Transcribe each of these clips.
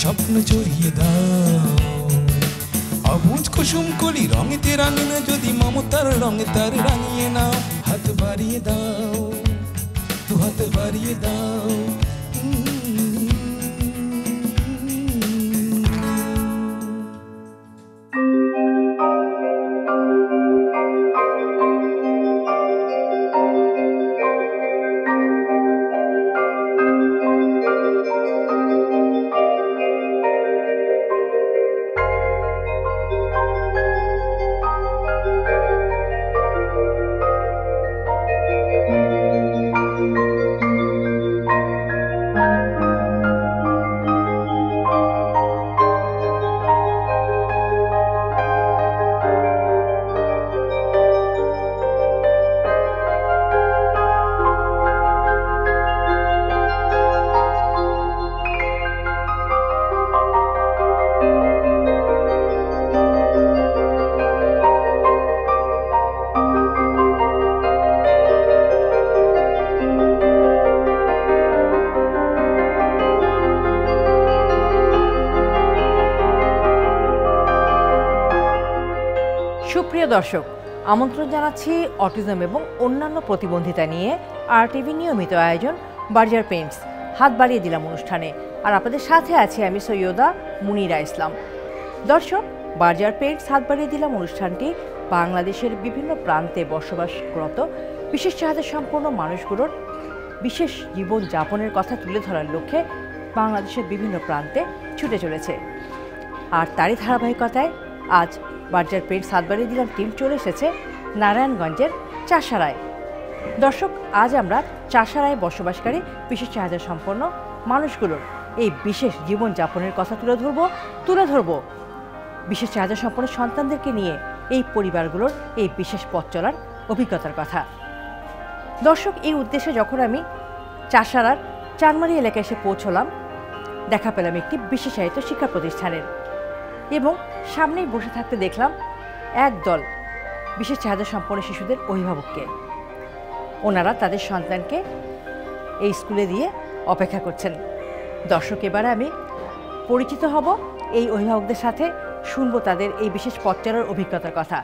স্বপ্ন জড়িয়ে দাও অবুঝ কুসুম কলি রঙেতে রাঙিয়ে যদি মমতার রঙে তার রাঙিয়ে নাও হাত বাড়িয়ে দাও দু হাত বাড়িয়ে দাও সুপ্রিয় দর্শক, আমন্ত্রণ জানাচ্ছি অটিজম এবং অন্যান্য প্রতিবন্ধিতা নিয়ে RTV নিয়মিত আয়োজন বার্জার পেইন্টস হাত বাড়িয়ে দিলাম অনুষ্ঠানে। আর আপনাদের সাথে আছি আমি সৈয়দা মুনিরা ইসলাম। দর্শক, বার্জার পেইন্টস হাত বাড়িয়ে দিলাম অনুষ্ঠানটি বাংলাদেশের বিভিন্ন প্রান্তে বসবাসরত বিশেষ চাহিদা সম্পন্ন মানুষগুলোর বিশেষ জীবন যাপনের কথা তুলে ধরার লক্ষ্যে বাংলাদেশের বিভিন্ন প্রান্তে ছুটে চলেছে। আর তারই ধারাবাহিকতায় আজ বার্জার পেইন্টস হাত বাড়িয়ে দিলাম টিম চলে এসেছে নারায়ণগঞ্জের চাষারায়। দর্শক, আজ আমরা চাষারায় বসবাসকারী বিশেষ চাহিদা সম্পন্ন মানুষগুলোর এই বিশেষ জীবনযাপনের কথা তুলে ধরব বিশেষ চাহিদা সম্পন্ন সন্তানদেরকে নিয়ে এই পরিবারগুলোর এই বিশেষ পথ চলার অভিজ্ঞতার কথা। দর্শক, এই উদ্দেশ্যে যখন আমি চাষারার চানমারি এলাকায় এসে পৌঁছলাম, দেখা পেলাম একটি বিশেষায়িত শিক্ষা প্রতিষ্ঠানের এবং সামনেই বসে থাকতে দেখলাম একদল বিশেষ চাহিদা সম্পন্ন শিশুদের অভিভাবককে। ওনারা তাদের সন্তানকে এই স্কুলে দিয়ে অপেক্ষা করছেন। দর্শক, এবারে আমি পরিচিত হব এই অভিভাবকদের সাথে, শুনবো তাদের এই বিশেষ পথ চলার অভিজ্ঞতার কথা।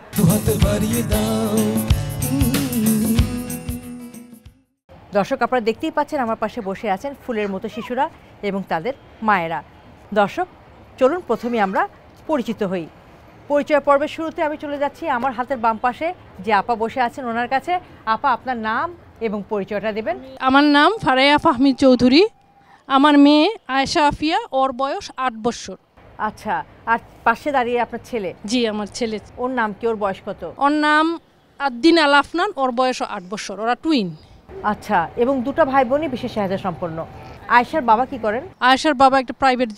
দর্শক, আপনারা দেখতেই পাচ্ছেন আমার পাশে বসে আছেন ফুলের মতো শিশুরা এবং তাদের মায়েরা। দর্শক, চলুন প্রথমে আমরা পরিচিত হই। পরিচয় পর্বের শুরুতে আমি চলে যাচ্ছি আমার হাতের বাম পাশে যে আপা বসে আছেন ওনার কাছে। আপা, আপনার নাম এবং পরিচয়টা দেবেন। আমার নাম ফারায়া ফাহমি চৌধুরী। আমার মেয়ে আয়েশা আফিয়া, ওর বয়স 8 বছর। আচ্ছা, আর পাশে দাঁড়িয়ে আপনার ছেলে? জি, আমার ছেলে। ওর নাম কি? ওর বয়স কত? ওর নাম আদ্দিন আল আফনান, ওর বয়স 8 বছর। ওরা টুইন। আচ্ছা, এবং দুটো ভাই বোনই বিশেষ চাহিদা সম্পন্ন। আয়েশার বাবা কি করেন? আয়েশার বাবা একটা প্রাইভেট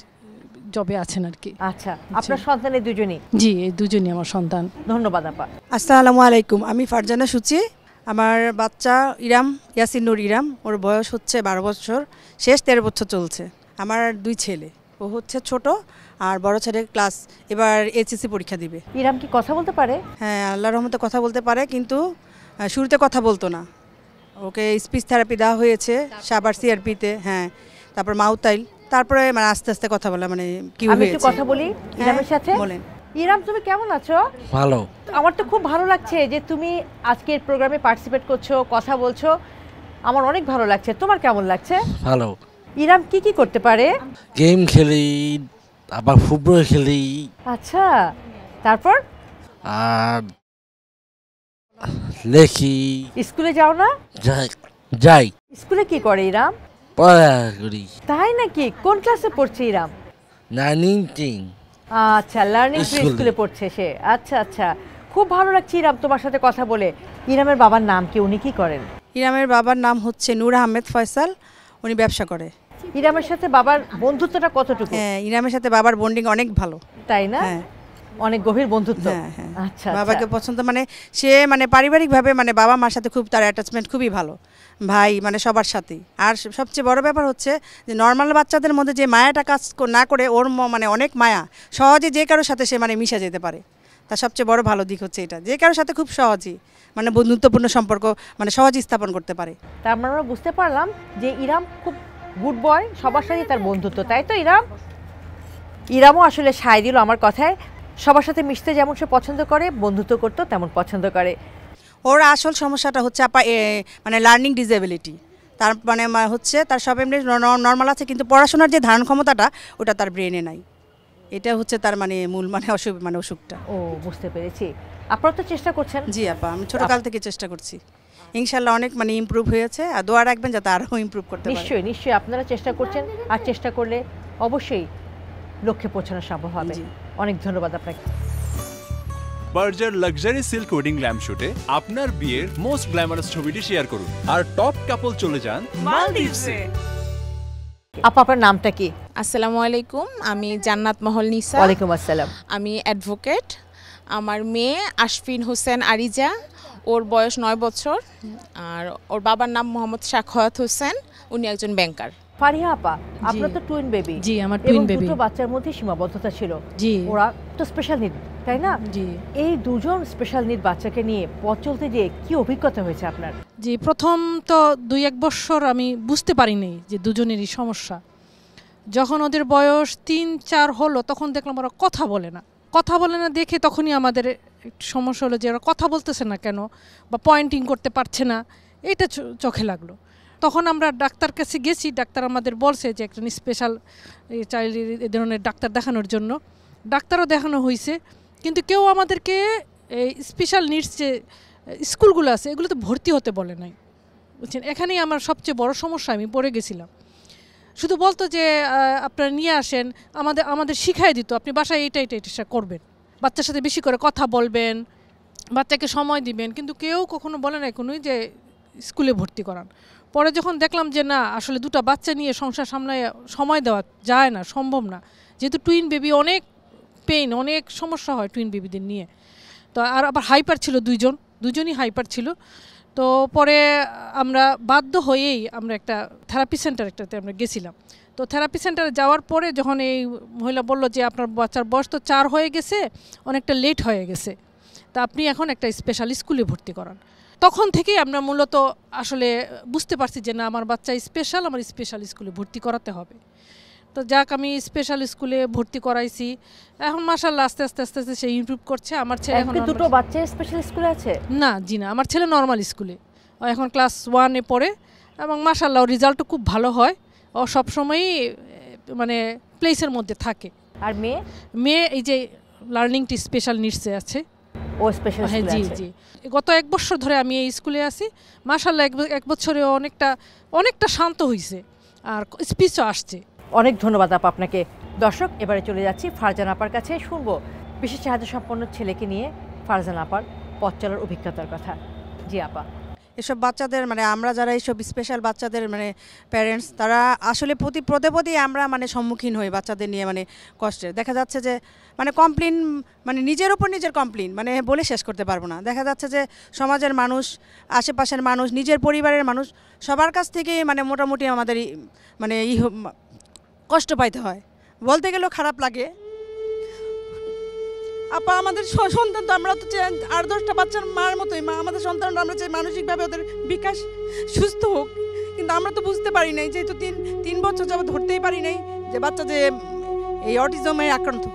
জবে আছেন আর কি। আচ্ছা, আপনার সন্তান এই দুজনই? জি, এই দুজনই আমার সন্তান। ধন্যবাদ আপা। আসসালামু আলাইকুম, আমি ফারজানা সুচি। আমার বাচ্চা ইরাম, ইয়াসিন নূর ইরাম। ওর বয়স হচ্ছে 12 বছর, শেষ 13 বছর চলছে। আমার 2 ছেলে, ও হচ্ছে ছোট, আর বড় ছেলে ক্লাস এবার এইচএসসি পরীক্ষা দিবে। ইরাম কি কথা বলতে পারে? হ্যাঁ, আল্লাহর রহমতে কথা বলতে পারে, কিন্তু শুরুতে কথা বলতো না। ওকে স্পিচ থেরাপি দেওয়া হয়েছে সাবার সিআরপিতে। হ্যাঁ, তারপর মাউতাইল, তারপরে মানে আস্তে আস্তে কথা বলা মানে কি হয়েছে। আমি একটু কথা বলি ইরামের সাথে। বলেন। ইরাম, তুমি কেমন আছো? ভালো। আমার তো খুব ভালো লাগছে যে তুমি আজকের প্রোগ্রামে পার্টিসিপেট করছো, কথা বলছো। আমার অনেক ভালো লাগছে। তোমার কেমন লাগছে? ভালো। ইরাম কি কি করতে পারে? গেম খেলি, আবার ফুটবল খেলি। আচ্ছা, তারপর? আর লেখি। স্কুলে যাও না? যাই। স্কুলে কি করে ইরাম? পড়া করি। তাই নাকি? কোন ক্লাসে পড়ছে ইরাম? 9 আচ্ছা, লার্নিং স্কুলে পড়ছে সে। আচ্ছা আচ্ছা, খুব ভালো লাগছে ইরাম তোমার সাথে কথা বলে। ইরামের বাবার নাম কি? উনি কি করেন? ইরামের বাবার নাম হচ্ছে নূর আহমেদ ফয়সাল, উনি ব্যবসা করে। ইরামের সাথে বাবার বন্ধুত্বটা কতটুকু? হ্যাঁ, ইরামের সাথে বাবার বন্ডিং অনেক ভালো। তাই না? হ্যাঁ, অনেক গভীর বন্ধুত্ব। হ্যাঁ, আচ্ছা, বাবাকে পছন্দ, মানে সে মানে পারিবারিকভাবে মানে বাবা মার সাথে খুব তার অ্যাটাচমেন্ট খুবই ভালো, ভাই মানে সবার সাথেই। আর সবচেয়ে বড় ব্যাপার হচ্ছে যে নর্মাল বাচ্চাদের মধ্যে যে মায়াটা কাজ না করে ওর মানে অনেক মায়া, সহজে যে কারোর সাথে সে মানে মিশে যেতে পারে। তার সবচেয়ে বড় ভালো দিক হচ্ছে এটা, যে কারোর সাথে খুব সহজেই মানে বন্ধুত্বপূর্ণ সম্পর্ক মানে সহজেই স্থাপন করতে পারে। তার মানে আমরা বুঝতে পারলাম যে ইরাম খুব গুড বয়, সবার সাথে তার বন্ধুত্ব, তাই তো ইরাম? ইরামও আসলে সায় দিল আমার কথায়। সবার সাথে মিশতে যেমন সে পছন্দ করে, বন্ধুত্ব করতেও তেমন পছন্দ করে। ওর আসল সমস্যাটা হচ্ছে আপা মানে লার্নিং ডিসেবিলিটি। তার মানে হচ্ছে তার সব এমনি নর্মাল আছে, কিন্তু পড়াশোনার যে ধারণ ক্ষমতাটা ওটা তার ব্রেনে নাই। এটা হচ্ছে তার মানে মূল মানে অসুখটা। ও, বুঝতে পেরেছি। আপনারা তো চেষ্টা করছেন। জি আপা, আমি ছোটকাল থেকে চেষ্টা করছি, ইনশাল্লাহ অনেক মানে ইমপ্রুভ হয়েছে। আর দোয়া রাখবেন যাতে আরও ইমপ্রুভ করতে পারে। নিশ্চয়ই নিশ্চয়ই আপনারা চেষ্টা করছেন, আর চেষ্টা করলে অবশ্যই লক্ষ্যে পৌঁছানো সম্ভব হবে। অনেক ধন্যবাদ আপনাকে। Berger luxury silk wedding lamp শুটে আপনার বিয়ের মোস্ট গ্ল্যামারাস ছবিটি শেয়ার করুন আর টপ কাপল চলে যান মালদ্বীপসে। আপা, আপনার নামটা কি? আসসালামু আলাইকুম, আমি জান্নাত মহল নিসা। ওয়ালাইকুম আসসালাম। আমি অ্যাডভোকেট। আমার মেয়ে আশফিন হোসেন আরিজা, ওর বয়স 9 বছর। আর ওর বাবার নাম মোহাম্মদ শাখাওয়াত হোসেন, উনি একজন ব্যাংকার। ফারিহা আপা, আপনার তো টুইন বেবি। জি, আমার টুইন বেবি। দুটো বাচ্চার মধ্যে সীমাবদ্ধতা ছিল। জি, ওরা তো স্পেশাল নিড, তাই না? জি। এই দুজন স্পেশাল নিড বাচ্চাকে নিয়ে পথ চলতে গিয়ে কি অভিজ্ঞতা হয়েছে আপনার? জি, প্রথম তো 2-1 বছর আমি বুঝতে পারিনি যে দুজনেরই সমস্যা। যখন ওদের বয়স 3-4 হলো তখন দেখলাম ওরা কথা বলে না দেখে তখনই আমাদের একটু সমস্যা হলো যে ওরা কথা বলতেছে না কেন, বা পয়েন্টিং করতে পারছে না, এটা চোখে লাগলো। তখন আমরা ডাক্তার কাছে গেছি, ডাক্তার আমাদের বলছে যে একটা স্পেশাল চাইল্ড এ ধরনের ডাক্তার দেখানোর জন্য। ডাক্তারও দেখানো হয়েছে, কিন্তু কেউ আমাদেরকে এই স্পেশাল নিডস যে স্কুলগুলো আছে এগুলোতে ভর্তি হতে বলে নাই, বুঝছেন? এখানেই আমার সবচেয়ে বড় সমস্যা, আমি পড়ে গেছিলাম। শুধু বলতো যে আপনারা নিয়ে আসেন, আমাদের শিখাই দিত আপনি বাসায় এটা করবেন, বাচ্চার সাথে বেশি করে কথা বলবেন, বাচ্চাকে সময় দিবেন, কিন্তু কেউ কখনো বলে না কোনোই যে স্কুলে ভর্তি করান। পরে যখন দেখলাম যে না, আসলে দুটো বাচ্চা নিয়ে সংসার সামলায় সময় দেওয়া যায় না, সম্ভব না, যেহেতু টুইন বেবি অনেক পেইন, অনেক সমস্যা হয় টুইন বেবিদের নিয়ে। তো আর আবার হাইপার ছিল, দুজনই হাইপার ছিল। তো পরে আমরা বাধ্য হয়েই আমরা একটা থেরাপি সেন্টার একটাতে আমরা গেছিলাম। তো থেরাপি সেন্টারে যাওয়ার পরে যখন এই মহিলা বলল যে আপনার বাচ্চার বয়স তো 4 হয়ে গেছে, অনেকটা লেট হয়ে গেছে, তা আপনি এখন একটা স্পেশাল স্কুলে ভর্তি করান। তখন থেকেই আমরা মূলত আসলে বুঝতে পারছি যে না, আমার বাচ্চা স্পেশাল, আমার স্পেশাল স্কুলে ভর্তি করাতে হবে। তো যাক, আমি স্পেশাল স্কুলে ভর্তি করাইছি। এখন মাশাআল্লাহ আস্তে আস্তে সে ইমপ্রুভ করছে। আমার ছেলে এখন দুটো বাচ্চা স্পেশাল স্কুলে আছে? না, জি না, আমার ছেলে নর্মাল স্কুলে, ও এখন ক্লাস 1-এ পড়ে, এবং মাশাআল্লাহ ওর রেজাল্টও খুব ভালো হয়। ও সবসময়ই মানে প্লেসের মধ্যে থাকে। আর মেয়ে এই যে লার্নিংটি স্পেশাল নিডসে আছে, ও স্পেশাল স্কুলে আছে। জি জি, গত 1 বছর ধরে আমি এই স্কুলে আছি। মাশাআল্লাহ 1 বছরে অনেকটা শান্ত হয়েছে, আর স্পিচও আসছে। অনেক ধন্যবাদ আপা আপনাকে। দর্শক, এবারে চলে যাচ্ছি ফারজান আপার কাছে, শুনবো বিশেষ চাহিদা সম্পন্ন ছেলেকে নিয়ে ফারজান আপার পথ চলার অভিজ্ঞতার কথা। জি আপা। এসব বাচ্চাদের মানে আমরা যারা এইসব স্পেশাল বাচ্চাদের মানে প্যারেন্টস, তারা আসলে পদে আমরা মানে সম্মুখীন হই বাচ্চাদের নিয়ে মানে কষ্টের। দেখা যাচ্ছে যে মানে কমপ্লেন, মানে নিজের ওপর নিজের কমপ্লেন মানে বলে শেষ করতে পারবো না। দেখা যাচ্ছে যে সমাজের মানুষ, আশেপাশের মানুষ, নিজের পরিবারের মানুষ, সবার কাছ থেকে মানে মোটামুটি আমাদের মানে কষ্ট পাইতে হয়, বলতে গেলেও খারাপ লাগে। আপা, আমাদের সন্তান তো, আমরা তো 8-10টা বাচ্চার মার মতোই মা। আমাদের সন্তানরা আমরা চাই মানসিকভাবে ওদের বিকাশ সুস্থ হোক, কিন্তু আমরা তো বুঝতে পারি নাই, যেহেতু 3 বছর যাবত ধরতেই পারি নাই যে বাচ্চা যে এই অটিজমে আক্রান্ত।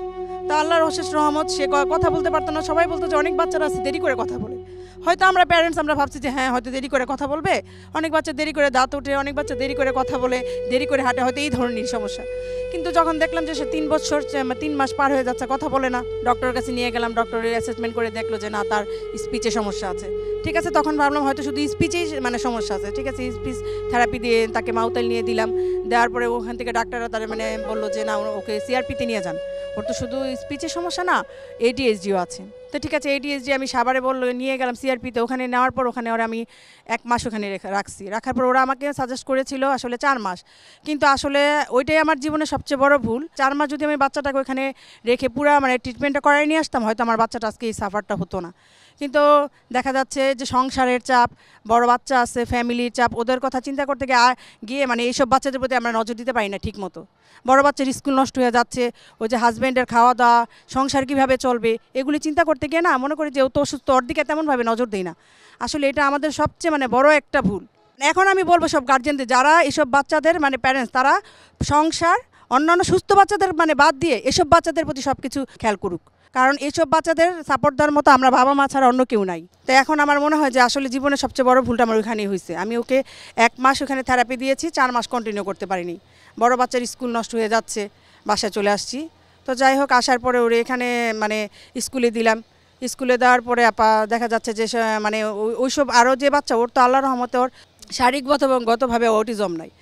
তা আল্লাহর অশেষ রহমত, সে কথা বলতে পারতো না। সবাই বলতো যে অনেক বাচ্চারা আছে দেরি করে কথা বলে। হয়তো আমরা প্যারেন্টস আমরা ভাবছি যে হ্যাঁ হয়তো দেরি করে কথা বলবে, অনেক বাচ্চা দেরি করে দাঁত ওঠে, অনেক বাচ্চা দেরি করে কথা বলে, দেরি করে হাঁটে, হয়তো এই ধরনের সমস্যা। কিন্তু যখন দেখলাম যে সে 3 মাস পার হয়ে যাচ্ছে, কথা বলে না, ডক্টরের কাছে নিয়ে গেলাম, ডক্টরের অ্যাসেসমেন্ট করে দেখলো যে না, তার স্পিচে সমস্যা আছে। ঠিক আছে, তখন ভাবলাম হয়তো শুধু স্পিচেই মানে সমস্যা আছে। ঠিক আছে, স্পিচ থেরাপি দিয়ে তাকে মাউথেল নিয়ে দিলাম। দেওয়ার পরে ওখান থেকে ডাক্তাররা তারা মানে বললো যে না, ওকে সিআরপিতে নিয়ে যান, ওর তো শুধু স্পিচের সমস্যা না, ADHDও আছে। তো ঠিক আছে, ADHD আমি সাভারে নিয়ে গেলাম সিআরপিতে। ওখানে নেওয়ার পর ওখানে ওরা আমি 1 মাস ওখানে রাখছি। রাখার পর ওরা আমাকে সাজেস্ট করেছিল আসলে 4 মাস, কিন্তু আসলে ওইটাই আমার জীবনের সবচেয়ে বড় ভুল। 4 মাস যদি আমি বাচ্চাটাকে ওখানে রেখে পুরো মানে ট্রিটমেন্টটা করাই নিয়ে আসতাম, হয়তো আমার বাচ্চাটা আজকে এই সাফারটা হতো না। কিন্তু দেখা যাচ্ছে যে সংসারের চাপ, বড় বাচ্চা আছে, ফ্যামিলির চাপ, ওদের কথা চিন্তা করতে গিয়ে মানে এইসব বাচ্চাদের প্রতি আমরা নজর দিতে পারি না ঠিক মতো। বড় বাচ্চার স্কুল নষ্ট হয়ে যাচ্ছে, ওই যে হাজব্যান্ডের খাওয়া দাওয়া, সংসার কীভাবে চলবে, এগুলি চিন্তা করতে গিয়ে না মনে করি যে ও তো অসুস্থ, ওর দিকে তেমনভাবে নজর দিই না। আসলে এটা আমাদের সবচেয়ে মানে বড় একটা ভুল। এখন আমি বলবো সব গার্জেনদের, যারা এইসব বাচ্চাদের মানে প্যারেন্টস, তারা সংসার অন্যান্য সুস্থ বাচ্চাদের মানে বাদ দিয়ে এসব বাচ্চাদের প্রতি সব কিছু খেয়াল করুক, কারণ এইসব বাচ্চাদের সাপোর্ট দেওয়ার মতো আমরা বাবা মা ছাড়া অন্য কেউ নাই। তো এখন আমার মনে হয় যে আসলে জীবনের সবচেয়ে বড় ভুলটা আমার ওইখানেই হয়েছে। আমি ওকে 1 মাস ওখানে থেরাপি দিয়েছি, 4 মাস কন্টিনিউ করতে পারিনি। বড় বাচ্চার স্কুল নষ্ট হয়ে যাচ্ছে, বাসায় চলে আসছি। তো যাই হোক, আসার পরে ওরে এখানে মানে স্কুলে দিলাম। স্কুলে দেওয়ার পরে আপা দেখা যাচ্ছে যে মানে ওইসব আরও যে বাচ্চা, ওর তো আল্লাহর রহমতে ওর শারীরিকগতভাবে অটিজম নাই।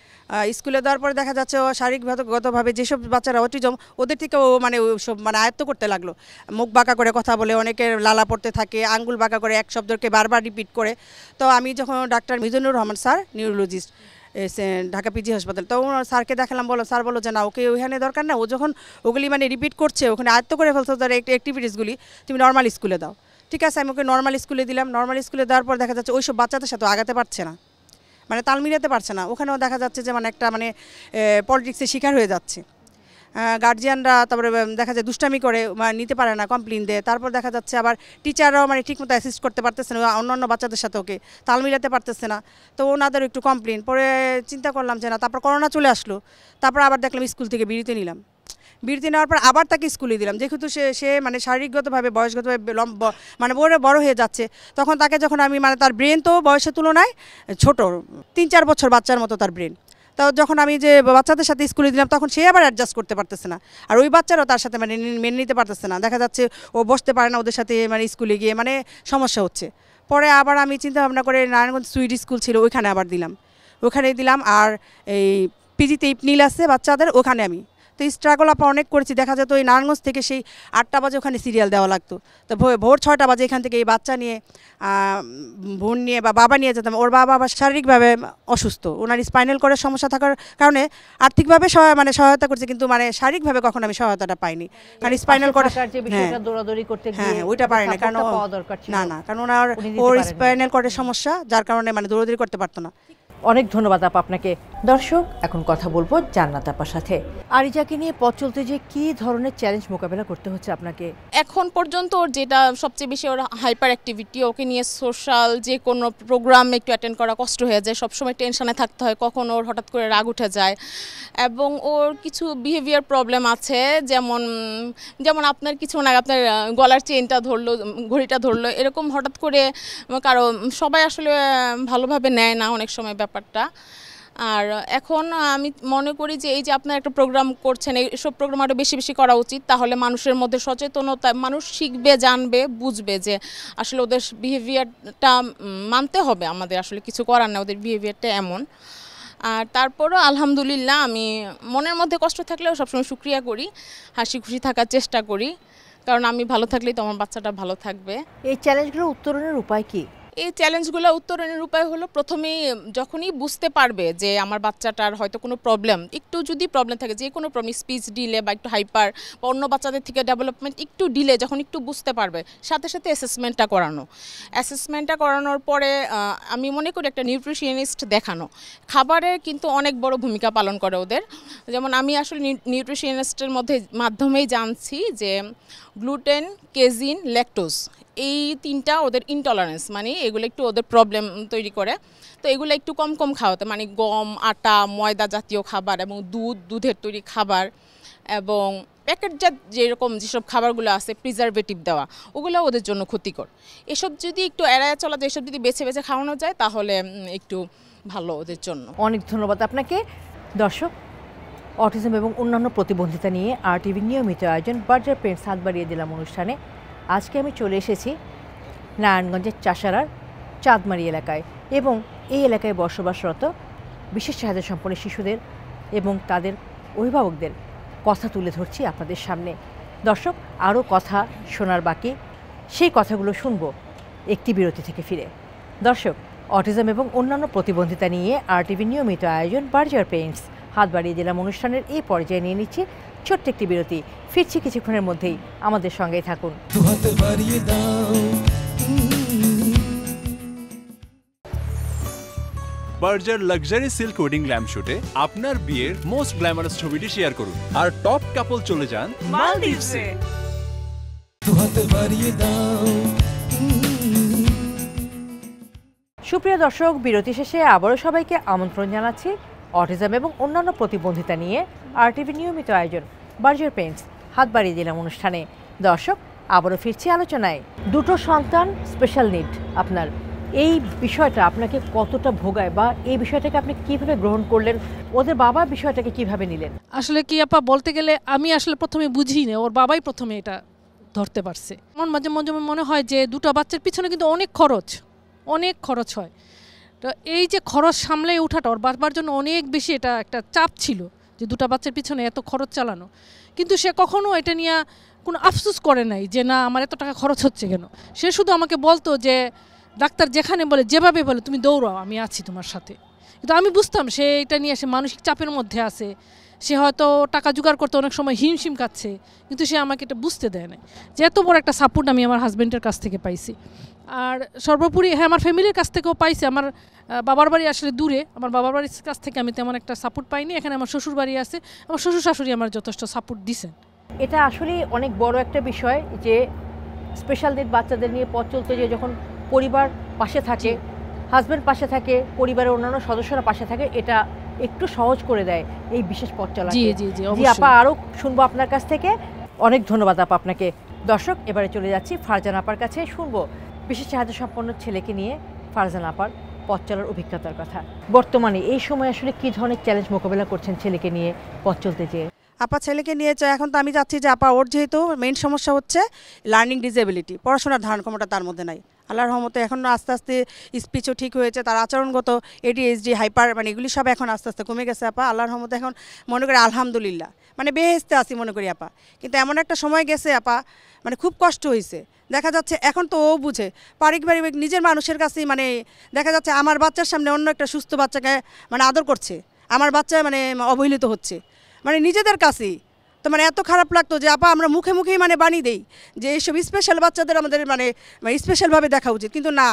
স্কুলে দেওয়ার পরে দেখা যাচ্ছে ও শারীরিকগতভাবে যেসব বাচ্চারা অটিজম, ওদের থেকে ও মানে সব মানে আয়ত্ত করতে লাগলো। মুখ বাঁকা করে কথা বলে, অনেকের লালা পড়তে থাকে, আঙ্গুল বাঁকা করে এক শব্দকে বারবার রিপিট করে। তো আমি যখন doctor Mizanur Rahman sir, neurologist, Dhaka PG হাসপাতাল, তো স্যারকে দেখালাম, স্যার বলো যে না, ওকে ওইখানে দরকার না, ও যখন ওগুলি মানে রিপিট করছে, ওখানে আয়ত্ত করে ফেলছে তার অ্যাক্টিভিটিসগুলি, তুমি নর্মাল স্কুলে দাও। ঠিক আছে, আমি ওকে নর্মাল স্কুলে দিলাম। নর্মাল স্কুলে দেওয়ার পর দেখা যাচ্ছে ওইসব বাচ্চাদের সাথে আগাতে পারছে না, মানে তাল মিলাতে পারছে না। ওখানেও দেখা যাচ্ছে যে মানে একটা মানে পলিটিক্সের শিকার হয়ে যাচ্ছে। গার্জিয়ানরা তারপরে দেখা যায় দুষ্টামি করে, নিতে পারে না, কমপ্লেন দেয়। তারপর দেখা যাচ্ছে আবার টিচাররাও মানে ঠিকমতো অ্যাসিস্ট করতে পারতেছে না, অন্যান্য বাচ্চাদের সাথে ওকে তাল মিলাতে পারতেছে না। তো ওনাদেরও একটু কমপ্লেন। পরে চিন্তা করলাম যে না, তারপর করোনা চলে আসলো। তারপর আবার দেখলাম স্কুল থেকে বিরতি নিলাম। বিরতি নেওয়ার পর আবার তাকে স্কুলে দিলাম, যেহেতু সে মানে শারীরিকগতভাবে বয়সগতভাবে মানে বড় হয়ে যাচ্ছে। তখন তাকে যখন আমি মানে তার ব্রেন তো বয়সের তুলনায় ছোট, 3-4 বছর বাচ্চার মতো তার ব্রেন। তো যখন আমি যে বাচ্চাদের সাথে স্কুলে দিলাম, তখন সে আবার অ্যাডজাস্ট করতে পারতেছে না, আর ওই বাচ্চারাও তার সাথে মানে মেনে নিতে পারতেছে না। দেখা যাচ্ছে ও বসতে পারে না ওদের সাথে, মানে স্কুলে গিয়ে মানে সমস্যা হচ্ছে। পরে আবার আমি চিন্তা ভাবনা করে নারায়ণগঞ্জ সুইট স্কুল ছিল, ওইখানে আবার দিলাম, ওখানে দিলাম। আর এই পিজিতে ইপনিল আছে বাচ্চাদের, ওখানে আমি তো স্ট্রাগল আপা অনেক করেছি। দেখা যেত ওই নারায়ণগঞ্জ থেকে সেই 8টা বাজে ওখানে সিরিয়াল দেওয়া লাগতো। তো ভোর 6টা বাজে এখান থেকে এই বাচ্চা নিয়ে, বোন নিয়ে বা বাবা নিয়ে যেতাম। ওর বাবা আবার শারীরিকভাবে অসুস্থ, ওনার স্পাইনাল কর্ডের সমস্যা থাকার কারণে আর্থিকভাবে মানে সহায়তা করছে, কিন্তু মানে শারীরিকভাবে কখন আমি সহায়তাটা পাইনি, কারণ স্পাইনাল কর্ডের হ্যাঁ ওইটা পারে না, কারণ না কারণ ওর স্পাইনাল কর্ডের সমস্যা, যার কারণে মানে দৌড়াদৌড়ি করতে পারতো না। অনেক ধন্যবাদ আপা আপনাকে। দর্শক, এখন কথা বলবো জান্নাত আপার সাথে। আরিজাকে নিয়ে পথ চলতে যে কি ধরনের চ্যালেঞ্জ মোকাবেলা করতে হচ্ছে আপনাকে? এখন পর্যন্ত ওর যেটা সবচেয়ে বেশি, ওর হাইপার অ্যাক্টিভিটি। ওকে নিয়ে সোশ্যাল যে কোনো প্রোগ্রাম একটু অ্যাটেন্ড করা কষ্ট হয়ে যায়, সবসময় টেনশনে থাকতে হয়, কখন ওর হঠাৎ করে রাগ উঠে যায়। এবং ওর কিছু বিহেভিয়ার প্রবলেম আছে, যেমন আপনার কিছু না, আপনার গলার চেনটা ধরলো, ঘড়িটা ধরলো, এরকম হঠাৎ করে কারো সবাই আসলে ভালোভাবে নেয় না অনেক সময় ব্যাপারটা। আর এখন আমি মনে করি যে এই যে আপনার একটা প্রোগ্রাম করছেন, এইসব প্রোগ্রাম আরও বেশি বেশি করা উচিত। তাহলে মানুষের মধ্যে সচেতনতা, মানুষ শিখবে, জানবে, বুঝবে যে আসলে ওদের বিহেভিয়ারটা মানতে হবে, আমাদের আসলে কিছু করার না, ওদের বিহেভিয়ারটা এমন। আর তারপরও আলহামদুলিল্লাহ, আমি মনের মধ্যে কষ্ট থাকলেও সবসময় শুকরিয়া করি, হাসি খুশি থাকার চেষ্টা করি, কারণ আমি ভালো থাকলেই তো আমার বাচ্চাটা ভালো থাকবে। এই চ্যালেঞ্জগুলো উত্তরণের উপায় কি? এই চ্যালেঞ্জগুলো উত্তরণের উপায় হলো, প্রথমেই যখনই বুঝতে পারবে যে আমার বাচ্চাটার হয়তো কোনো প্রবলেম, একটু যদি প্রবলেম থাকে, যে কোনো প্রবলেম, স্পিচ ডিলে বা একটু হাইপার বা অন্য বাচ্চাদের থেকে ডেভেলপমেন্ট একটু ডিলে, যখন একটু বুঝতে পারবে, সাথে সাথে অ্যাসেসমেন্টটা করানোর পরে আমি মনে করি একটা নিউট্রিশনিস্ট দেখানো। খাবারের কিন্তু অনেক বড় ভূমিকা পালন করে ওদের। যেমন আমি আসলে নিউট্রিশনিস্টের মাধ্যমেই জানছি যে গ্লুটেন, কেজিন, ল্যাকটোজ, এই 3টা ওদের ইনটলারেন্স, মানে এগুলো একটু ওদের প্রবলেম তৈরি করে। তো এগুলো একটু কম খাওয়াতে, মানে গম, আটা, ময়দা জাতীয় খাবার এবং দুধের তৈরি খাবার এবং প্যাকেটজাত যেসব খাবারগুলো আছে, প্রিজারভেটিভ দেওয়া, ওগুলো ওদের জন্য ক্ষতিকর। এসব যদি একটু এড়ায় চলা যায়, এসব যদি বেছে খাওয়ানো যায়, তাহলে একটু ভালো ওদের জন্য। অনেক ধন্যবাদ আপনাকে। দর্শক, অটিজম এবং অন্যান্য প্রতিবন্ধিতা নিয়ে RTV নিয়মিত আয়োজন বার্জার পেন্টস হাত বাড়িয়ে দিলাম অনুষ্ঠানে আজকে আমি চলে এসেছি নারায়ণগঞ্জের চাষারার চাঁদমারি এলাকায়, এবং এই এলাকায় বসবাসরত বিশেষ চাহিদা সম্পন্ন শিশুদের এবং তাদের অভিভাবকদের কথা তুলে ধরছি আপনাদের সামনে। দর্শক, আরও কথা শোনার বাকি, সেই কথাগুলো শুনব একটি বিরতি থেকে ফিরে। দর্শক, অটিজম এবং অন্যান্য প্রতিবন্ধিতা নিয়ে RTV নিয়মিত আয়োজন বার্জার পেন্টস হাত বাড়িয়ে দিলাম অনুষ্ঠানের এই পর্যায়ে নিয়ে নিচ্ছি ছোট্ট একটি বিরতি। ফিরছি কিছুক্ষণের মধ্যেই, আমাদের সঙ্গেই থাকুন। Berger luxury silk wedding lamp শুটে আপনার বিয়ের মোস্ট গ্ল্যামারাস ছবিটি শেয়ার করুন, আর টপ কাপল চলে যান মালদ্বীপসে। সুপ্রিয় দর্শক, বিরতি শেষে আবারও সবাইকে আমন্ত্রণ জানাচ্ছি অটিজম এবং অন্যান্য প্রতিবন্ধিতা নিয়ে RTV নিয়মিত আয়োজন বার্জার পেন্টস হাত বাড়িয়ে দিলাম অনুষ্ঠানে। দর্শক, আবারও ফিরছি আলোচনায়। দুটো সন্তান, স্পেশাল নিড আপনার, এই বিষয়টা আপনাকে কতটা ভোগায় বা এই বিষয়টাকে আপনি কিভাবে গ্রহণ করলেন? ওদের বাবা বিষয়টাকে কিভাবে নিলেন? আসলে কি আপা, বলতে গেলে আমি আসলে প্রথমে বুঝি না, ওর বাবাই প্রথমে এটা ধরতে পারছে। আমার মাঝে মাঝে মনে হয় যে দুটো বাচ্চার পিছনে কিন্তু অনেক খরচ হয়। তো এই যে খরচ সামলে ওঠাটা ওর বাবার জন্য অনেক বেশি এটা একটা চাপ ছিল, যে দুটো বাচ্চার পিছনে এত খরচ চালানো। কিন্তু সে কখনো এটা নিয়ে কোনো আফসোস করে নাই যে না আমার এত টাকা খরচ হচ্ছে কেন। সে শুধু আমাকে বলতো যে ডাক্তার যেখানে বলে, যেভাবে বলে তুমি দৌড়াও, আমি আছি তোমার সাথে। কিন্তু আমি বুঝতাম সে এটা নিয়ে সে মানসিক চাপের মধ্যে আছে, সে হয়তো টাকা জোগাড় করতে অনেক সময় হিমশিম খাচ্ছে, কিন্তু সে আমাকে এটা বুঝতে দেয় না যে এত বড় একটা সাপোর্ট আমি আমার হাজব্যান্ডের কাছ থেকে পাইছি। আর সর্বোপরি হ্যাঁ, আমার ফ্যামিলির কাছ থেকেও পাইছি। আমার বাবার বাড়ি আসলে দূরে, আমার বাবার বাড়ির কাছ থেকে আমি তেমন একটা সাপোর্ট পাইনি। এখানে আমার শ্বশুর বাড়ি আছে, আমার শ্বশুর শাশুড়ি আমার যথেষ্ট সাপোর্ট দিছেন। এটা আসলে অনেক বড় একটা বিষয় যে স্পেশাল নিড বাচ্চাদের নিয়ে পথ চলতে যে যখন পরিবার পাশে থাকে, হাজব্যান্ড পাশে থাকে, পরিবারের অন্যান্য সদস্যরা পাশে থাকে, এটা একটু সহজ করে দেয় এই বিশেষ পথ চলা। জি জি জি, জি আপা, আরও শুনবো আপনার কাছ থেকে। অনেক ধন্যবাদ আপা আপনাকে। দর্শক, এবারে চলে যাচ্ছি ফারজানা আপার কাছে, শুনবো বিশেষ চাহিদা সম্পন্ন ছেলেকে নিয়ে ফারজানা আপার পথ চলার অভিজ্ঞতার কথা। বর্তমানে এই সময় আসলে কি ধরনের চ্যালেঞ্জ মোকাবেলা করছেন ছেলেকে নিয়ে পথ চলতে যেয়ে? আপা ছেলেকে নিয়ে এখন তো আমি যাচ্ছি যে আপা ওর যেহেতু মেইন সমস্যা হচ্ছে লার্নিং ডিসেবিলিটি, পড়াশোনার ধারণ ক্ষমতা তার মধ্যে নাই। আল্লাহর রহমতে এখন আস্তে আস্তে স্পিচও ঠিক হয়েছে, তার আচরণগত ADHD হাইপার মানে এগুলি সব এখন আস্তে আস্তে কমে গেছে আপা। আল্লাহর রহমতে এখন মনে করি আলহামদুলিল্লাহ মানে বেহেস্তে আসি মনে করি আপা। কিন্তু এমন একটা সময় গেছে আপা, মানে খুব কষ্ট হয়েছে। দেখা যাচ্ছে এখন তো ও বুঝে পারিবারিক নিজের মানুষের কাছেই, মানে দেখা যাচ্ছে আমার বাচ্চার সামনে অন্য একটা সুস্থ বাচ্চাকে মানে আদর করছে, আমার বাচ্চা মানে অবহেলিত হচ্ছে মানে নিজেদের কাছেই। তো মানে এত খারাপ লাগতো যে আপা আমরা মুখে মুখেই মানে বানিয়ে দেই যে এইসব স্পেশাল বাচ্চাদের আমাদের মানে স্পেশালভাবে দেখা উচিত, কিন্তু না,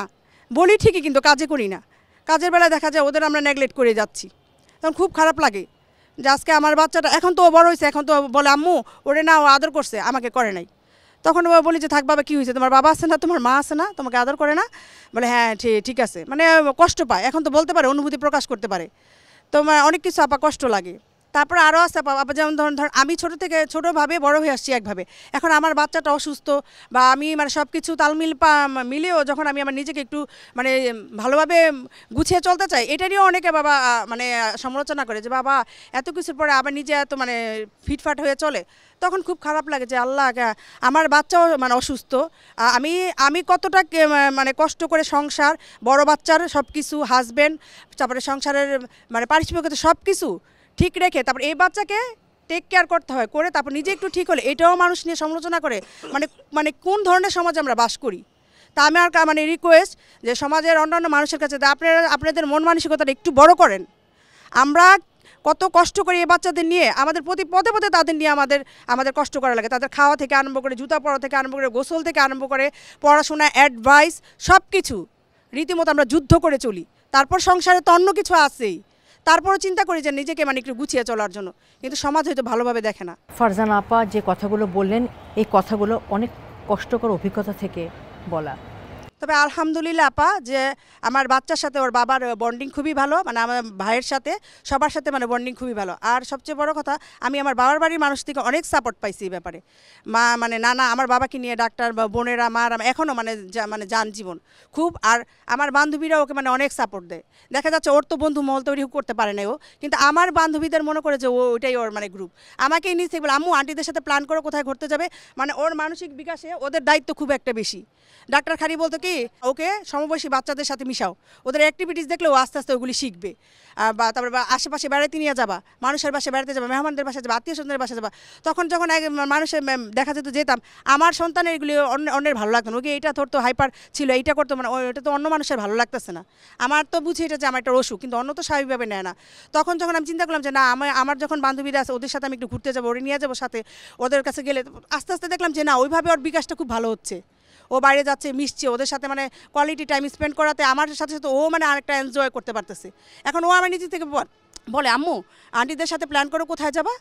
বলি ঠিকই কিন্তু কাজে করি না। কাজের বেলায় দেখা যায় ওদের আমরা নেগলেক্ট করে যাচ্ছি। তখন খুব খারাপ লাগে যে আজকে আমার বাচ্চাটা, এখন তো ও বড় হয়েছে, এখন তো বলে আম্মু ওরে না ও আদর করছে আমাকে করে নাই। তখন ও বলি যে থাক বাবা, কী হয়েছে, তোমার বাবা আছে না, তোমার মা আছে না, তোমাকে আদর করে না? বলে হ্যাঁ ঠিক আছে, মানে কষ্ট পায়। এখন তো বলতে পারে, অনুভূতি প্রকাশ করতে পারে। তো অনেক কিছু আপা কষ্ট লাগে। তারপর আরও আছে আপা, যেমন ধরুন আমি ছোটো থেকে ছোটোভাবে বড় হয়ে আসছি একভাবে, এখন আমার বাচ্চাটা অসুস্থ বা আমি মানে সব কিছু তালমিল মিলেও যখন আমি আমার নিজেকে একটু মানে ভালোভাবে গুছিয়ে চলতে চাই, এটা নিয়েও অনেকে বাবা মানে সমালোচনা করে যে বাবা এত কিছুর পরে আবার নিজে এত মানে ফিটফাট হয়ে চলে। তখন খুব খারাপ লাগে যে আল্লাহ, আমার বাচ্চাও মানে অসুস্থ, আমি কতটা মানে কষ্ট করে সংসার, বড় বাচ্চার সব কিছু, হাজব্যান্ড, তারপরে সংসারের মানে পারিশ্রমিকতা সব কিছু ঠিক রেখে তারপর এই বাচ্চাকে টেক কেয়ার করতে হয়, করে তারপর নিজে একটু ঠিক হলে এটাও মানুষ নিয়ে সমালোচনা করে। মানে কোন ধরনের সমাজে আমরা বাস করি? তা আমি আর মানে রিকোয়েস্ট যে সমাজের অন্যান্য মানুষের কাছে আপনাদের মন মানসিকতাটা একটু বড় করেন। আমরা কত কষ্ট করি এই বাচ্চাদের নিয়ে, আমাদের প্রতি পদে পদে তাদের নিয়ে আমাদের কষ্ট করা লাগে। তাদের খাওয়া থেকে আরম্ভ করে, জুতা পরা থেকে আরম্ভ করে, গোসল থেকে আরম্ভ করে, পড়াশোনা, অ্যাডভাইস সব কিছু রীতিমতো আমরা যুদ্ধ করে চলি। তারপর সংসারে তো অন্য কিছু আছেই, তারপরও চিন্তা করি যে নিজেকে মানে একটু গুছিয়ে চলার জন্য, কিন্তু সমাজ হয়তো ভালোভাবে দেখে না। ফারজানা আপা যে কথাগুলো বললেন, এই কথাগুলো অনেক কষ্টকর অভিজ্ঞতা থেকে বলা। তবে আলহামদুলিল্লাহ আপা যে আমার বাচ্চার সাথে ওর বাবার বন্ডিং খুবই ভালো, মানে আমার ভাইয়ের সাথে সবার সাথে মানে বন্ডিং খুবই ভালো। আর সবচেয়ে বড় কথা, আমি আমার বাবার বাড়ির মানুষ থেকে অনেক সাপোর্ট পাইছি এই ব্যাপারে। মা মানে নানা আমার বাবাকে নিয়ে, ডাক্তার বা বোনেরা, মার এখনও মানে যান জীবন খুব। আর আমার বান্ধবীরা ওকে মানে অনেক সাপোর্ট দেয়। দেখা যাচ্ছে ওর তো বন্ধু মহল তৈরি করতে পারে না ও, কিন্তু আমার বান্ধবীদের মনে করে যে ওইটাই ওর মানে গ্রুপ। আমাকেই নিজ থেকে বলে আম্মু আন্টিদের সাথে প্ল্যান করো কোথায় ঘুরতে যাবে, মানে ওর মানসিক বিকাশে ওদের দায়িত্ব খুব একটা বেশি। ডাক্তার খালি বলতো কি ওকে সমবয়সী বাচ্চাদের সাথে মিশাও, ওদের অ্যাক্টিভিটিস দেখলে ও আস্তে আস্তে ওগুলি শিখবে। বা তারপরে আশেপাশে বেড়াতে নিয়ে যাবা, মানুষের বাসায় বেড়াতে যাবা, মেহমানদের বাসায় যাবা, আত্মীয় স্বজনের বাসায় যাবা। তখন যখন মানুষের দেখা যেত যেতাম, আমার সন্তানের এগুলি অন্যের ভালো লাগতো না। ওকে এইটা ধরতো হাইপার ছিল, এইটা করতো, মানে ওইটা তো অন্য মানুষের ভালো লাগতেছে না। আমার তো বুঝি এটা যে আমার একটা অসুখ, কিন্তু অন্য তো স্বাভাবিকভাবে নেয় না। তখন যখন আমি চিন্তা করলাম যে না, আমার যখন বান্ধবীরা আছে ওদের সাথে আমি একটু ঘুরতে যাবো, ওরে নিয়ে যাবো সাথে, ওদের কাছে গেলে আস্তে আস্তে দেখলাম যে না, ওইভাবে ওর বিকাশটা খুব ভালো হচ্ছে। ও বাইরে যাচ্ছে, মিশছে, ওদের সাথে মানে কোয়ালিটি টাইম স্পেন্ড করাতে আমার সাথে সাথে ও মানে আরেকটা এনজয় করতে পারতেছে। এখন ও আমার নিজে থেকে বলে আম্মু আন্টিদের সাথে প্ল্যান করো কোথায় যাবা,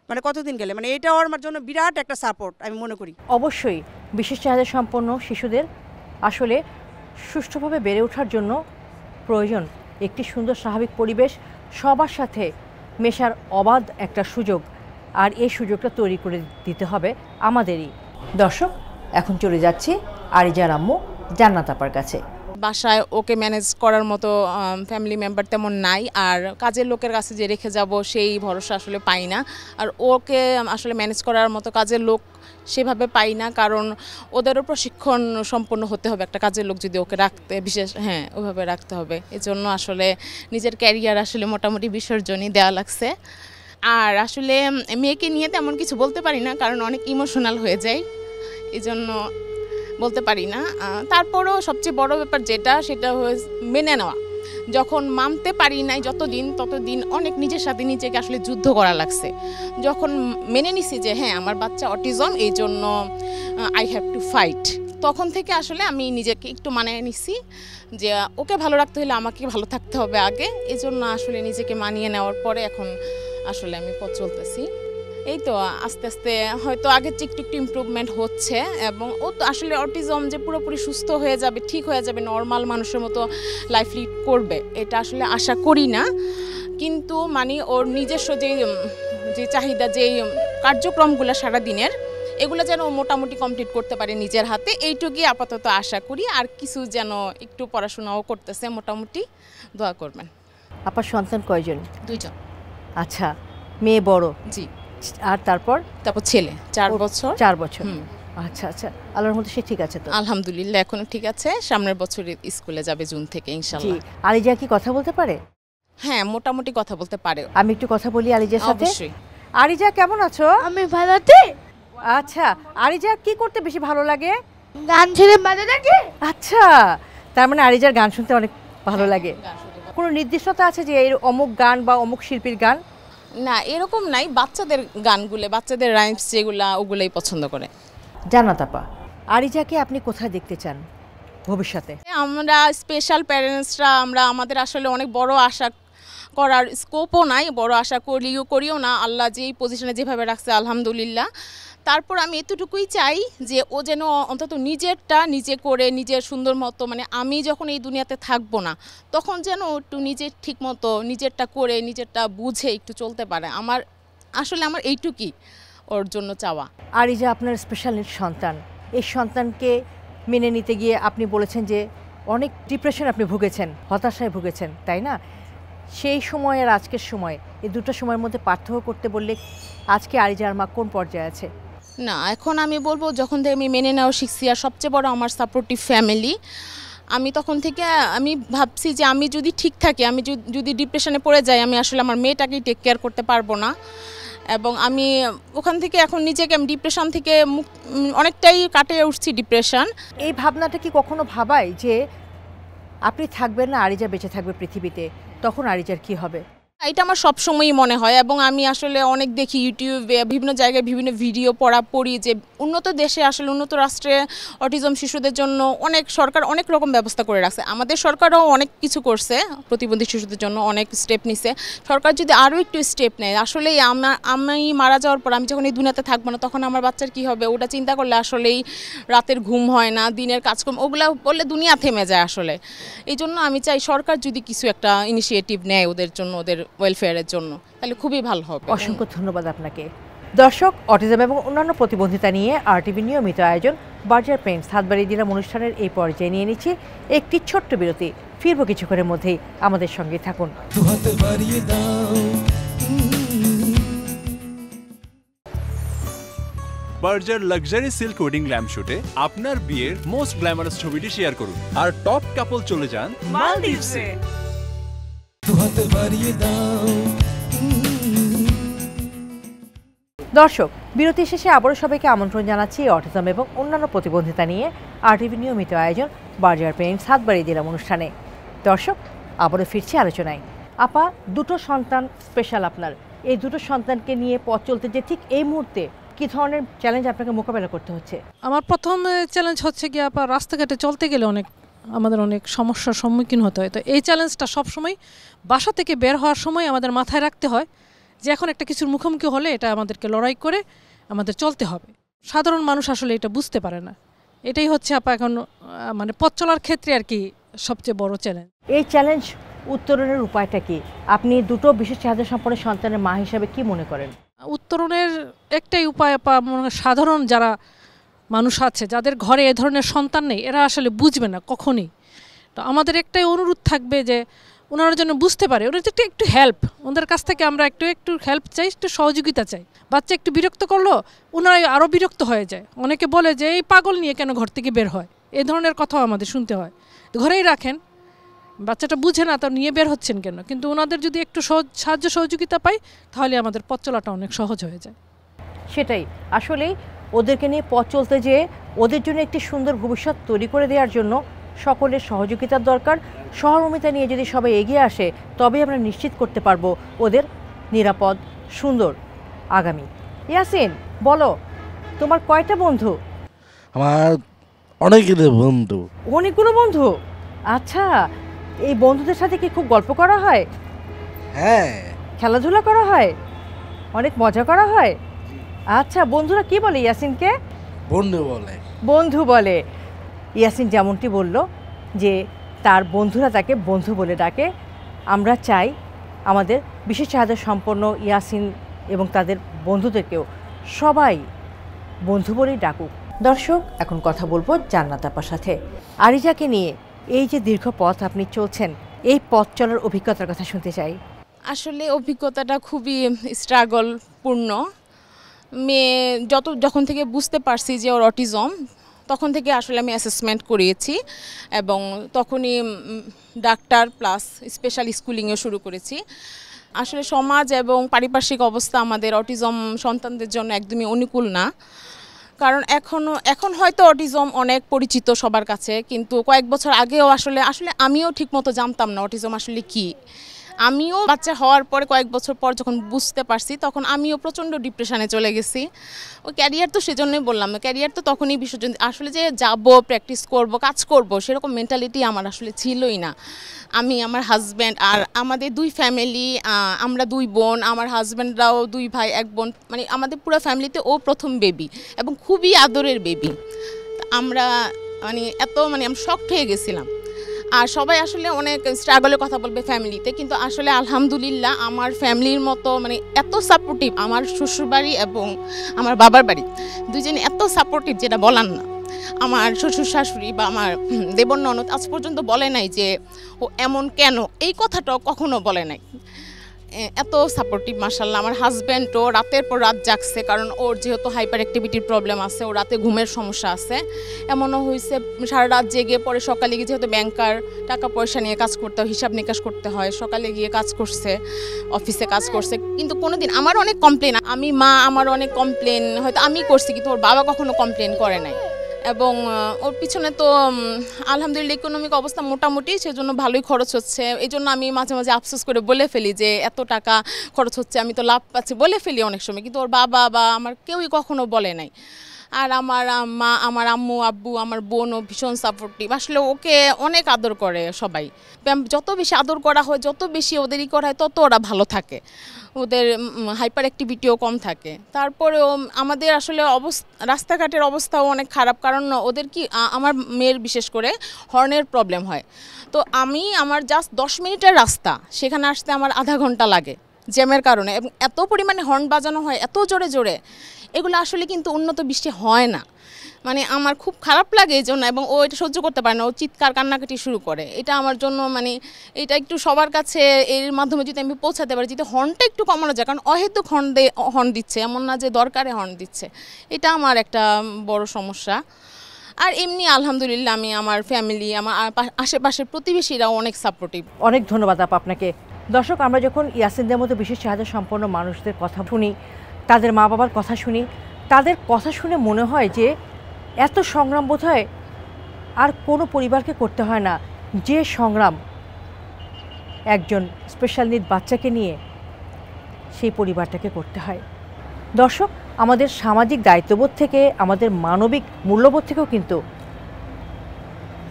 মানে কতদিন গেলে, মানে এটা ওর জন্য বিরাট একটা সাপোর্ট আমি মনে করি। অবশ্যই বিশেষ চাহিদা সম্পন্ন শিশুদের আসলে সুষ্ঠুভাবে বেড়ে ওঠার জন্য প্রয়োজন একটি সুন্দর স্বাভাবিক পরিবেশ, সবার সাথে মেশার অবাধ একটা সুযোগ, আর এই সুযোগটা তৈরি করে দিতে হবে আমাদেরই। দর্শক, এখন চলে যাচ্ছি আরিজার আম্মু জান্নাত আপার কাছে। বাসায় ওকে ম্যানেজ করার মতো ফ্যামিলি মেম্বার তেমন নাই, আর কাজের লোকের কাছে যে রেখে যাব সেই ভরসা আসলে পাই না। আর ওকে আসলে ম্যানেজ করার মতো কাজের লোক সেভাবে পাই না, কারণ ওদেরও প্রশিক্ষণ সম্পন্ন হতে হবে একটা কাজের লোক যদি ওকে রাখতে ওইভাবে রাখতে হবে। এজন্য আসলে নিজের ক্যারিয়ার আসলে মোটামুটি বিসর্জনই দেওয়া লাগছে। আর আসলে মেয়েকে নিয়ে তেমন কিছু বলতে পারি না, কারণ অনেক ইমোশনাল হয়ে যায়, এই জন্য বলতে পারি না। তারপরও সবচেয়ে বড় ব্যাপার সেটা মেনে নেওয়া। যখন মানতে পারি নাই ততদিন অনেক নিজের সাথে নিজেকে আসলে যুদ্ধ করা লাগছে। যখন মেনে নিছি যে হ্যাঁ আমার বাচ্চা অটিজম, এই জন্য আই হ্যাভ টু ফাইট, তখন থেকে আসলে আমি নিজেকে একটু মানিয়ে নিছি যে ওকে ভালো রাখতে হলে আমাকে ভালো থাকতে হবে আগে। এই জন্য আসলে নিজেকে মানিয়ে নেওয়ার পরে এখন আসলে আমি পথ চলতেছি। এই তো আস্তে আস্তে হয়তো আগের চেয়ে একটু ইমপ্রুভমেন্ট হচ্ছে, এবং ও তো আসলে অটিজম যে পুরোপুরি সুস্থ হয়ে যাবে, ঠিক হয়ে যাবে, নর্মাল মানুষের মতো লাইফ লিড করবে, এটা আসলে আশা করি না। কিন্তু মানে ওর নিজস্ব যে চাহিদা, যে কার্যক্রমগুলো সারাদিনের, এগুলো যেন মোটামুটি কমপ্লিট করতে পারে নিজের হাতে, এইটুকুই আপাতত আশা করি। আর কিছু যেন একটু পড়াশোনাও করতেছে মোটামুটি, দোয়া করবেন। আপনার সন্তান কয়জন? 2 জন। আচ্ছা, মেয়ে বড়? জি। আর তারপর ছেলে 4 বছর। 4 বছর। আচ্ছা আচ্ছা, আল্লাহর মধ্যে সে ঠিক আছে তো? আলহামদুলিল্লাহ এখনো ঠিক আছে, সামনের বছর স্কুলে যাবে জুন থেকে ইনশাআল্লাহ। আলিজা কি কথা বলতে পারে? হ্যাঁ, মোটামুটি কথা বলতে পারে। আমি একটু কথা বলি আলিজার সাথে। অবশ্যই। আরিজা কেমন আছো? আমি ভালো আছি। আচ্ছা, আরিজা কি করতে বেশি ভালো লাগে? গান শুনতে ভালো লাগে। আচ্ছা, তার মানে আরিজার গান শুনতে অনেক ভালো লাগে। কোনো নির্দিষ্টতা আছে যে এর অমুক গান বা অমুক শিল্পীর গান? না, এরকম নাই, বাচ্চাদের গানগুলো, বাচ্চাদের রাইমস যেগুলা, ওগুলাই পছন্দ করে। জান্নাত আপা, আরিজাকে আপনি কোথায় দেখতে চান ভবিষ্যতে? আমরা স্পেশাল প্যারেন্টসরা আমাদের আসলে অনেক বড় আশা করার স্কোপও নাই, বড় আশা করিও না। আল্লাহ যেই পজিশনে যেভাবে রাখছে আলহামদুলিল্লাহ। তারপর আমি এতটুকুই চাই যে ও যেন অন্তত নিজেরটা নিজে করে, নিজের সুন্দর মতো, মানে আমি যখন এই দুনিয়াতে থাকবো না তখন যেন একটু নিজের ঠিক মতো নিজেরটা করে, নিজেরটা বুঝে একটু চলতে পারে। আমার এইটুকুই ওর জন্য চাওয়া। আরিজা আপনার স্পেশাল সন্তান, এই সন্তানকে মেনে নিতে গিয়ে আপনি বলেছেন যে অনেক ডিপ্রেশন আপনি ভুগেছেন, হতাশায় ভুগেছেন, তাই না? সেই সময় আর আজকের সময়, এই দুটো সময়ের মধ্যে পার্থক্য করতে বললে আজকে আরিজার মা কোন পর্যায়ে আছে? না, এখন আমি বলবো যখন থেকে আমি মেনে নেওয়া শিখছি, আর সবচেয়ে বড় আমার সাপোর্টিভ ফ্যামিলি। আমি তখন থেকে আমি ভাবছি যে আমি যদি ঠিক থাকি, আমি যদি ডিপ্রেশনে পড়ে যাই, আমি আসলে আমার মেয়েটাকেই টেক কেয়ার করতে পারবো না। এবং আমি ওখান থেকে এখন নিজেকে ডিপ্রেশন থেকে অনেকটাই কাটিয়ে উঠছি ডিপ্রেশন। এই ভাবনাটা কি কখনো ভাবায় যে আপনি থাকবেন না, আরিজা বেঁচে থাকবে পৃথিবীতে, তখন আরিজার কি হবে? এটা আমার সবসময়ই মনে হয়, এবং আমি আসলে অনেক দেখি ইউটিউবে, বিভিন্ন জায়গায় বিভিন্ন ভিডিও পড়ি যে উন্নত দেশে, আসলে উন্নত রাষ্ট্রে অটিজম শিশুদের জন্য সরকার অনেক রকম ব্যবস্থা করে রাখছে। আমাদের সরকারও অনেক কিছু করছে, প্রতিবন্ধী শিশুদের জন্য অনেক স্টেপ নিছে। সরকার যদি আরও একটু স্টেপ নেয়, আসলেই আমি মারা যাওয়ার পর, আমি যখন এই দুনিয়াতে থাকবো না, তখন আমার বাচ্চার কি হবে, ওটা চিন্তা করলে আসলেই রাতের ঘুম হয় না, দিনের কাজকর্ম, ওগুলো বললে দুনিয়া থেমে যায় আসলে। এই জন্য আমি চাই সরকার যদি কিছু একটা ইনিশিয়েটিভ নেয় ওদের জন্য, ওদের ওয়েলফেয়ারের জন্য, তাহলে খুবই ভালো হবে। অসংখ্য ধন্যবাদ আপনাকে। দর্শক, অটিজম এবং অন্যান্য প্রতিবন্ধিতা নিয়ে RTV নিয়মিত আয়োজন বার্জার পেইন্টস হাত বাড়িয়ে দিলাম অনুষ্ঠানের এই পর্যায়ে নিয়ে নিচ্ছি একটি ছোট্ট বিরতি। ফিরবো কিছুক্ষণের মধ্যেই, আমাদের সঙ্গে থাকুন। বার্জার লাক্সারি সিল্ক ওয়েডিং ল্যাম্পশুটে আপনার বিয়ের মোস্ট গ্ল্যামারাস ছবিটি শেয়ার করুন, আর টপ কাপল চলে যান মালদ্বীপসে। দর্শক, বিরতি শেষে আবারও সবাইকে আমন্ত্রণ জানাচ্ছি অটিজম এবং অন্যান্য প্রতিবন্ধিতা নিয়ে RTV নিয়মিত আয়োজন বার্জার পেইন্টস হাত বাড়িয়ে দিলাম অনুষ্ঠানে। দর্শক, আবারও ফিরছি আলোচনায়। আপা, দুটো সন্তান স্পেশাল আপনার, এই দুটো সন্তানকে নিয়ে পথ চলতে যে ঠিক এই মুহূর্তে কি ধরনের চ্যালেঞ্জ আপনাকে মোকাবেলা করতে হচ্ছে? আমার প্রথম চ্যালেঞ্জ হচ্ছে কি আপা, রাস্তাঘাটে চলতে গেলে আমাদের অনেক সমস্যার সম্মুখীন হতে হয়। তো এই চ্যালেঞ্জটা সবসময় বাসা থেকে বের হওয়ার সময় আমাদের মাথায় রাখতে হয় যে এখন একটা কিছুর মুখোমুখি হলে এটা আমাদেরকে লড়াই করে আমাদের চলতে হবে। সাধারণ মানুষ আসলে এটা বুঝতে পারে না। এটাই হচ্ছে আপা এখন মানে পথ চলার ক্ষেত্রে আর কি সবচেয়ে বড় চ্যালেঞ্জ। এই চ্যালেঞ্জ উত্তরণের উপায়টা কি? আপনি দুটো বিশেষ চাহিদা সম্পন্ন সন্তানের মা হিসাবে কি মনে করেন? উত্তরণের একটাই উপায়, সাধারণ যারা মানুষ আছে যাদের ঘরে এ ধরনের সন্তান নেই, এরা আসলে বুঝবে না কখনই। তো আমাদের একটাই অনুরোধ থাকবে যে ওনারা যেন বুঝতে পারে, ওরা একটু হেল্প, ওদের কাছ থেকে আমরা একটু হেল্প চাই, একটু সহযোগিতা চাই। বাচ্চা একটু বিরক্ত করলো, ওনারা আরও বিরক্ত হয়ে যায়। অনেকে বলে যে এই পাগল নিয়ে কেন ঘর থেকে বের হয়, এই ধরনের কথাও আমাদের শুনতে হয়। ঘরেই রাখেন, বাচ্চাটা বুঝে না, তো নিয়ে বের হচ্ছেন কেন? কিন্তু ওনাদের যদি একটু সাহায্য সহযোগিতা পাই, তাহলে আমাদের পথ চলাটা অনেক সহজ হয়ে যায়। সেটাই আসলেই ওদেরকে নিয়ে পথ চলতে যেয়ে ওদের জন্য একটি সুন্দর ভবিষ্যৎ তৈরি করে দেওয়ার জন্য সকলের সহযোগিতার দরকার। সহমর্মিতা নিয়ে যদি সবাই এগিয়ে আসে, তবেই আমরা নিশ্চিত করতে পারবো ওদের নিরাপদ সুন্দর আগামী। ইয়াসিন, বলো তোমার কয়টা বন্ধু? আমার অনেকগুলো বন্ধু। অনেকগুলো বন্ধু? আচ্ছা, এই বন্ধুদের সাথে কি খুব গল্প করা হয়? হ্যাঁ, খেলাধুলা করা হয়? অনেক মজা করা হয়? আচ্ছা, বন্ধুরা কি বলে ইয়াসিনকে? বন্ধু বলে। বন্ধু বলে। ইয়াসিন যেমনটি বলল যে তার বন্ধুরা তাকে বন্ধু বলে ডাকে। আমরা চাই আমাদের বিশেষ চাহিদা সম্পন্ন ইয়াসিন এবং তাদের বন্ধুদেরকেও সবাই বন্ধু বলেই ডাকুক। দর্শক, এখন কথা বলবো জান্নাত আপার সাথে। আরিজাকে নিয়ে এই যে দীর্ঘ পথ আপনি চলছেন, এই পথ চলার অভিজ্ঞতার কথা শুনতে চাই। আসলে অভিজ্ঞতাটা খুবই স্ট্রাগলপূর্ণ। মেয়ে যখন থেকে বুঝতে পারছি যে ওর অটিজম, তখন থেকে আসলে আমি অ্যাসেসমেন্ট করিয়েছি এবং তখনই ডাক্তার প্লাস স্পেশাল স্কুলিংও শুরু করেছি। আসলে সমাজ এবং পারিপার্শ্বিক অবস্থা আমাদের অটিজম সন্তানদের জন্য একদমই অনুকূল না। কারণ এখন হয়তো অটিজম অনেক পরিচিত সবার কাছে, কিন্তু কয়েক বছর আগেও আসলে আমিও ঠিকমতো জানতাম না অটিজম আসলে কী। আমিও বাচ্চা হওয়ার পরে কয়েক বছর পর যখন বুঝতে পারছি, তখন আমিও প্রচণ্ড ডিপ্রেশনে চলে গেছি। ওই ক্যারিয়ার তো সেজন্যই বললাম, ক্যারিয়ার তো তখনই বিসর্জন, আসলে যে যাব প্র্যাকটিস করব কাজ করব সেরকম মেন্টালিটি আমার আসলে ছিলই না। আমি, আমার হাজব্যান্ড আর আমাদের দুই ফ্যামিলি, আমরা দুই বোন, আমার হাজব্যান্ডরাও দুই ভাই এক বোন, মানে আমাদের পুরো ফ্যামিলিতে ও প্রথম বেবি এবং খুবই আদরের বেবি। আমরা আমি শকড হয়ে গেছিলাম। আর সবাই আসলে অনেক স্ট্রাগলের কথা বলবে ফ্যামিলিতে, কিন্তু আসলে আলহামদুলিল্লাহ আমার ফ্যামিলির মতো এত সাপোর্টিভ আমার শ্বশুরবাড়ি এবং আমার বাবার বাড়ি দুইজনে এত সাপোর্টিভ যেটা বলার না। আমার শ্বশুর শাশুড়ি বা আমার দেবর ননদ আজ পর্যন্ত বলে নাই যে ও এমন কেন, এই কথাটাও কখনো বলে নাই। এত সাপোর্টিভ মাশাআল্লাহ। আমার হাজব্যান্ডও রাতের পর রাত জাগছে, কারণ ওর যেহেতু হাইপার অ্যাক্টিভিটির প্রবলেম আছে, ও রাতে ঘুমের সমস্যা আছে। এমনও হয়েছে সারা রাত জেগে পরে সকালে গিয়ে, যেহেতু ব্যাংকার টাকা পয়সা নিয়ে কাজ করতে হয়, হিসাব নিকাশ করতে হয়, সকালে গিয়ে কাজ করছে, অফিসে কাজ করছে। কিন্তু কোনোদিন আমার অনেক কমপ্লেন, আমি মা আমার অনেক কমপ্লেন হয়তো আমি করছি, কিন্তু ওর বাবা কখনো কমপ্লেন করে নাই। এবং ওর পিছনে তো আলহামদুলিল্লাহ ইকোনমিক অবস্থা মোটামুটি, সেজন্য ভালোই খরচ হচ্ছে। এই জন্য আমি মাঝে মাঝে আফসোস করে বলে ফেলি যে এত টাকা খরচ হচ্ছে, আমি তো লাভ পাচ্ছি, বলে ফেলি অনেক সময়, কিন্তু ওর বাবা বা আমার কেউই কখনো বলে নাই। আর আমার মা, আমার আম্মু আব্বু, আমার বোনও ভীষণ সাপোর্টিভ। আসলে ওকে অনেক আদর করে সবাই। যত বেশি আদর করা হয়, যত বেশি ওদেরই করা হয়, তত ওরা ভালো থাকে, ওদের হাইপার অ্যাক্টিভিটিও কম থাকে। তারপরেও আমাদের আসলে রাস্তাঘাটের অবস্থাও অনেক খারাপ, কারণ ওদের কি আমার মেয়ের বিশেষ করে হর্নের প্রবলেম হয়। তো আমার জাস্ট 10 মিনিটের রাস্তা, সেখানে আসতে আমার আধা ঘন্টা লাগে জ্যামের কারণে, এবং এত পরিমাণে হর্ন বাজানো হয় এত জোরে জোরে, এগুলো আসলে কিন্তু উন্নত বৃষ্টি হয় না। আমার খুব খারাপ লাগে এই জন্য, এবং ও এটা সহ্য করতে পারে না, ও চিৎকার কান্নাকাটি শুরু করে। এটা আমার জন্য এটা একটু সবার কাছে এর মাধ্যমে যদি আমি পৌঁছাতে পারি, যদি হর্নটা একটু কমানো যায়, কারণ অহেতুক হর্ন দিচ্ছে, এমন না যে দরকারে হর্ন দিচ্ছে, এটা আমার একটা বড় সমস্যা। আর এমনি আলহামদুলিল্লাহ আমি, আমার ফ্যামিলি, আমার আশেপাশের প্রতিবেশীরাও অনেক সাপোর্টিভ। অনেক ধন্যবাদ আপনাকে। দর্শক, আমরা যখন ইয়াসিনদের মতো বিশেষ চাহিদা সম্পন্ন মানুষদের কথা শুনি, তাদের মা বাবার কথা শুনি, তাদের কথা শুনে মনে হয় যে এত সংগ্রাম বোধহয় আর কোনো পরিবারকে করতে হয় না, যে সংগ্রাম একজন স্পেশাল নিড বাচ্চাকে নিয়ে সেই পরিবারটাকে করতে হয়। দর্শক, আমাদের সামাজিক দায়িত্ববোধ থেকে, আমাদের মানবিক মূল্যবোধ থেকেও কিন্তু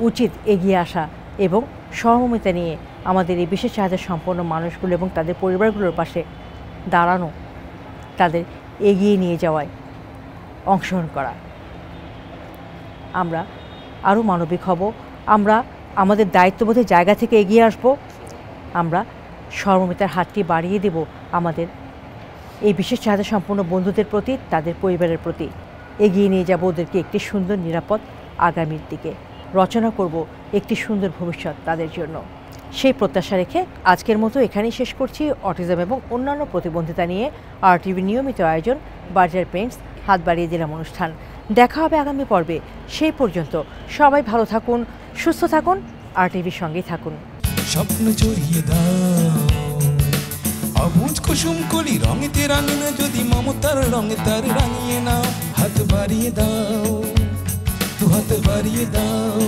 উচিত এগিয়ে আসা এবং সহমর্মিতা নিয়ে আমাদের এই বিশেষ চাহিদা সম্পন্ন মানুষগুলো এবং তাদের পরিবারগুলোর পাশে দাঁড়ানো, তাদের এগিয়ে নিয়ে যাওয়ায় অংশগ্রহণ করা। আমরা আরও মানবিক হব, আমরা আমাদের দায়িত্ববোধের জায়গা থেকে এগিয়ে আসব আমরা সহমর্মিতার হাতটি বাড়িয়ে দেব আমাদের এই বিশেষ চাহিদা সম্পন্ন বন্ধুদের প্রতি, তাদের পরিবারের প্রতি। এগিয়ে নিয়ে যাব ওদেরকে একটি সুন্দর নিরাপদ আগামীর দিকে, রচনা করব একটি সুন্দর ভবিষ্যৎ তাদের জন্য। সেই প্রত্যাশা রেখে আজকের মতো এখানেই শেষ করছি অটিজম এবং অন্যান্য প্রতিবন্ধিতা নিয়ে RTV নিয়মিত আয়োজন বার্জার পেইন্টস হাত বাড়িয়ে দিলাম অনুষ্ঠান। দেখা হবে আগামী পর্বে। সেই পর্যন্ত সবাই ভালো থাকুন, সুস্থ থাকুন, RTVর সঙ্গেই থাকুন। স্বপ্ন জড়িয়ে দাও অবুঝ কুসুম কলি রঙেতে রাঙিয়ে, যদি মমতার রঙে তার রাঙিয়ে নাও। হাত বাড়িয়ে দাও, দু হাত বাড়িয়ে দাও।